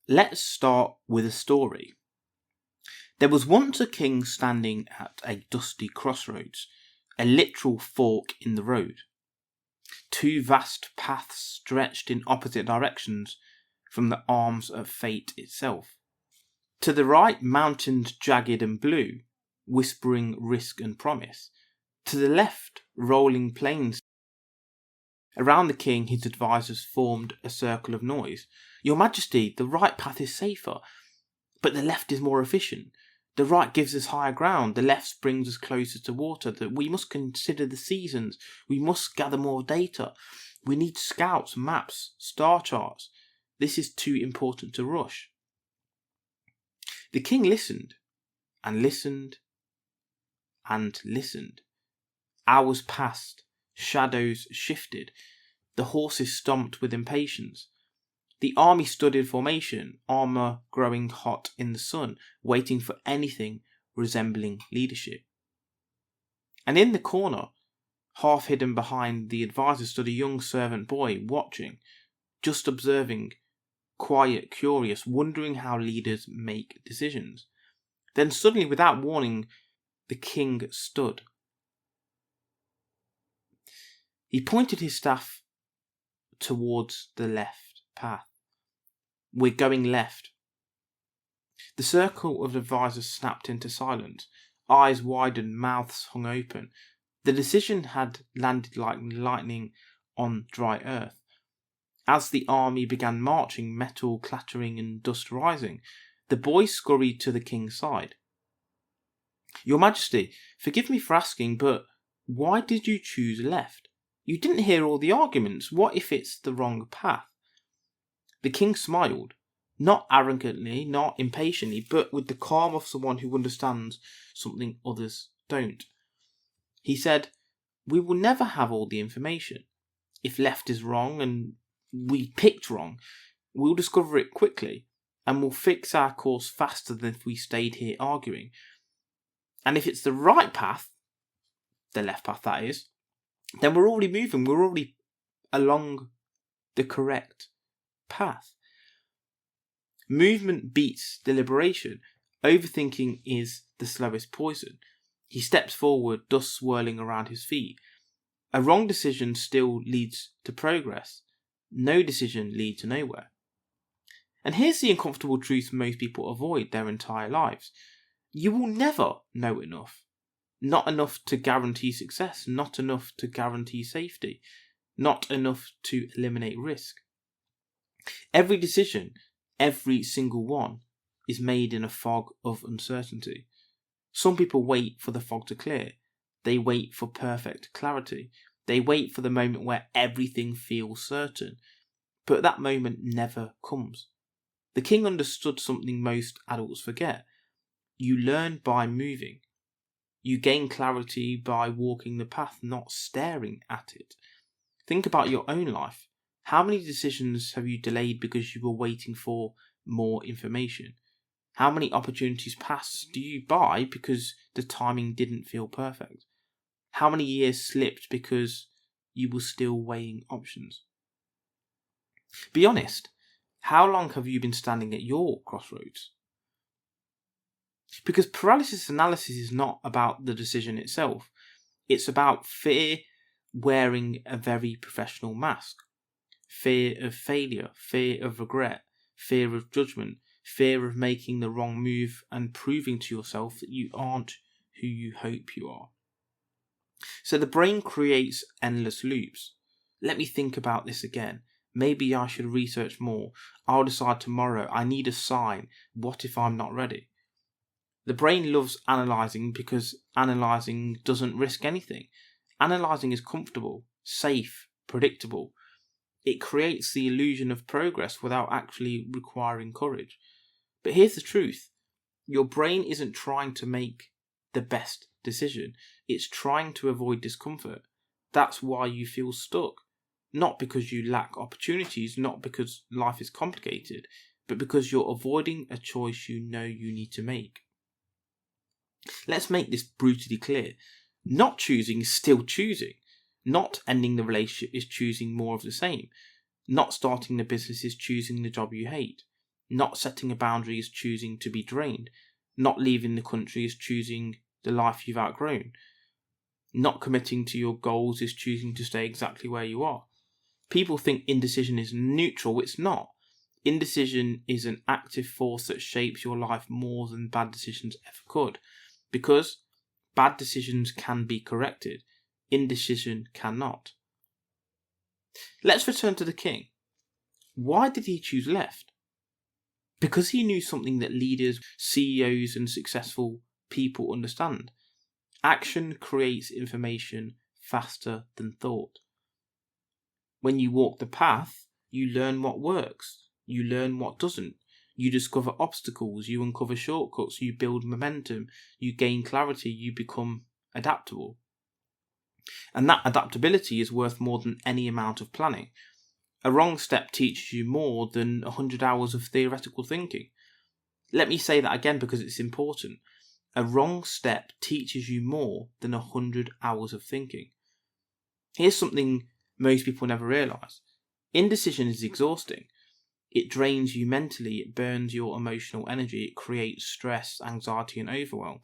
Let's start with a story. There was once a king standing at a dusty crossroads, a literal fork in the road. Two vast paths stretched in opposite directions from the arms of fate itself. To the right, mountains jagged and blue, whispering risk and promise. To the left, rolling plains. Around the king, his advisors formed a circle of noise. Your Majesty, the right path is safer, but the left is more efficient. The right gives us higher ground, the left brings us closer to water. That we must consider the seasons, we must gather more data. We need scouts, maps, star charts. This is too important to rush. The king listened, and listened, and listened. Hours passed, shadows shifted, the horses stomped with impatience. The army stood in formation, armour growing hot in the sun, waiting for anything resembling leadership. And in the corner, half hidden behind the advisor, stood a young servant boy, watching, just observing, quiet, curious, wondering how leaders make decisions. Then suddenly, without warning, the king stood. He pointed his staff towards the left path. We're going left. The circle of advisors snapped into silence. Eyes widened, mouths hung open. The decision had landed like lightning on dry earth. As the army began marching, metal clattering and dust rising, the boy scurried to the king's side. Your Majesty, forgive me for asking, but why did you choose left? You didn't hear all the arguments. What if it's the wrong path? The king smiled, not arrogantly, not impatiently, but with the calm of someone who understands something others don't. He said, we will never have all the information. If left is wrong and we picked wrong, we'll discover it quickly and we'll fix our course faster than if we stayed here arguing. And if it's the right path, the left path that is, then we're already moving, we're already along the correct path. Movement beats deliberation. Overthinking is the slowest poison. He steps forward, dust swirling around his feet. A wrong decision still leads to progress. No decision leads to nowhere. And here's the uncomfortable truth most people avoid their entire lives. You will never know enough. Not enough to guarantee success, not enough to guarantee safety, not enough to eliminate risk. Every decision, every single one, is made in a fog of uncertainty. Some people wait for the fog to clear. They wait for perfect clarity. They wait for the moment where everything feels certain. But that moment never comes. The king understood something most adults forget. You learn by moving. You gain clarity by walking the path, not staring at it. Think about your own life. How many decisions have you delayed because you were waiting for more information? How many opportunities passed do you buy because the timing didn't feel perfect? How many years slipped because you were still weighing options? Be honest. How long have you been standing at your crossroads? Because paralysis analysis is not about the decision itself. It's about fear wearing a very professional mask. Fear of failure, fear of regret, fear of judgment, fear of making the wrong move and proving to yourself that you aren't who you hope you are. So the brain creates endless loops. Let me think about this again. Maybe I should research more. I'll decide tomorrow. I need a sign. What if I'm not ready? The brain loves analysing because analysing doesn't risk anything. Analysing is comfortable, safe, predictable. It creates the illusion of progress without actually requiring courage. But here's the truth. Your brain isn't trying to make the best decision. It's trying to avoid discomfort. That's why you feel stuck. Not because you lack opportunities, not because life is complicated, but because you're avoiding a choice you know you need to make. Let's make this brutally clear. Not choosing is still choosing. Not ending the relationship is choosing more of the same. Not starting the business is choosing the job you hate. Not setting a boundary is choosing to be drained. Not leaving the country is choosing the life you've outgrown. Not committing to your goals is choosing to stay exactly where you are. People think indecision is neutral. It's not. Indecision is an active force that shapes your life more than bad decisions ever could. Because bad decisions can be corrected. Indecision cannot. Let's return to the king. Why did he choose left? Because he knew something that leaders, CEOs and successful people understand. Action creates information faster than thought. When you walk the path, you learn what works. You learn what doesn't. You discover obstacles. You uncover shortcuts. You build momentum. You gain clarity. You become adaptable. And that adaptability is worth more than any amount of planning. A wrong step teaches you more than 100 hours of theoretical thinking. Let me say that again because it's important. A wrong step teaches you more than 100 hours of thinking. Here's something most people never realise. Indecision is exhausting. It drains you mentally, it burns your emotional energy, it creates stress, anxiety and overwhelm.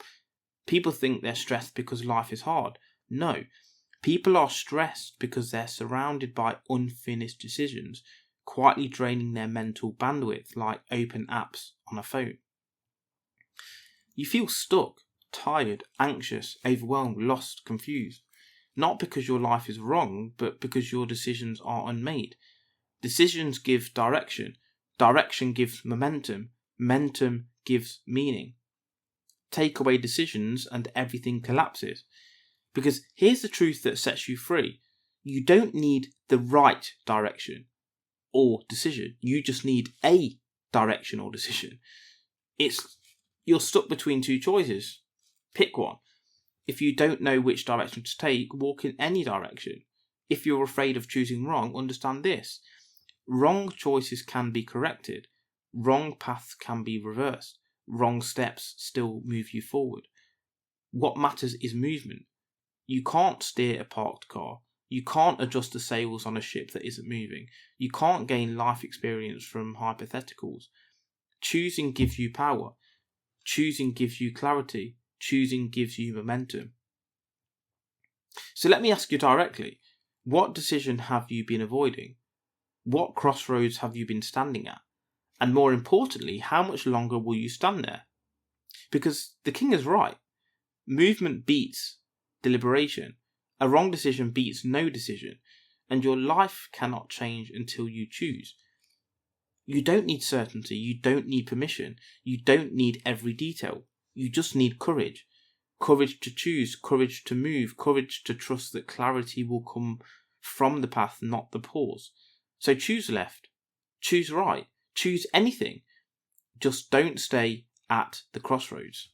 People think they're stressed because life is hard. No. People are stressed because they're surrounded by unfinished decisions, quietly draining their mental bandwidth like open apps on a phone. You feel stuck, tired, anxious, overwhelmed, lost, confused. Not because your life is wrong, but because your decisions are unmade. Decisions give direction. Direction gives momentum. Momentum gives meaning. Take away decisions and everything collapses. Because here's the truth that sets you free. You don't need the right direction or decision. You just need a direction or decision. You're stuck between two choices. Pick one. If you don't know which direction to take, walk in any direction. If you're afraid of choosing wrong, understand this. Wrong choices can be corrected. Wrong paths can be reversed. Wrong steps still move you forward. What matters is movement. You can't steer a parked car. You can't adjust the sails on a ship that isn't moving. You can't gain life experience from hypotheticals. Choosing gives you power. Choosing gives you clarity. Choosing gives you momentum. So let me ask you directly, what decision have you been avoiding? What crossroads have you been standing at? And more importantly, how much longer will you stand there? Because the king is right. Movement beats deliberation. A wrong decision beats no decision. And your life cannot change until you choose. You don't need certainty. You don't need permission. You don't need every detail. You just need courage. Courage to choose, courage to move, courage to trust that clarity will come from the path, not the pause. So choose left, choose right, choose anything. Just don't stay at the crossroads.